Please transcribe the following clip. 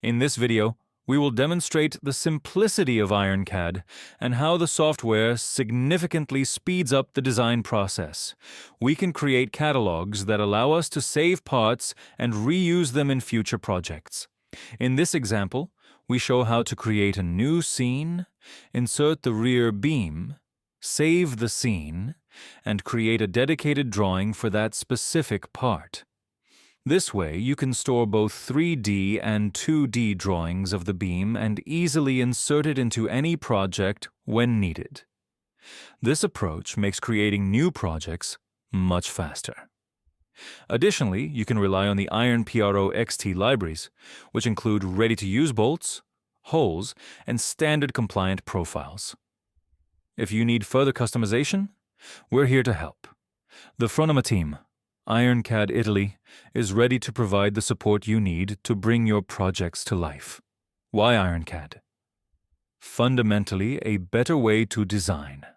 In this video, we will demonstrate the simplicity of IronCAD and how the software significantly speeds up the design process. We can create catalogs that allow us to save parts and reuse them in future projects. In this example, we show how to create a new scene, insert the rear beam, save the scene, and create a dedicated drawing for that specific part. This way, you can store both 3D and 2D drawings of the beam and easily insert it into any project when needed. This approach makes creating new projects much faster. Additionally, you can rely on the IronPRO XT libraries, which include ready-to-use bolts, holes, and standard compliant profiles. If you need further customization, we're here to help. The Fronema team, IronCAD Italy, is ready to provide the support you need to bring your projects to life. Why IronCAD? Fundamentally, a better way to design.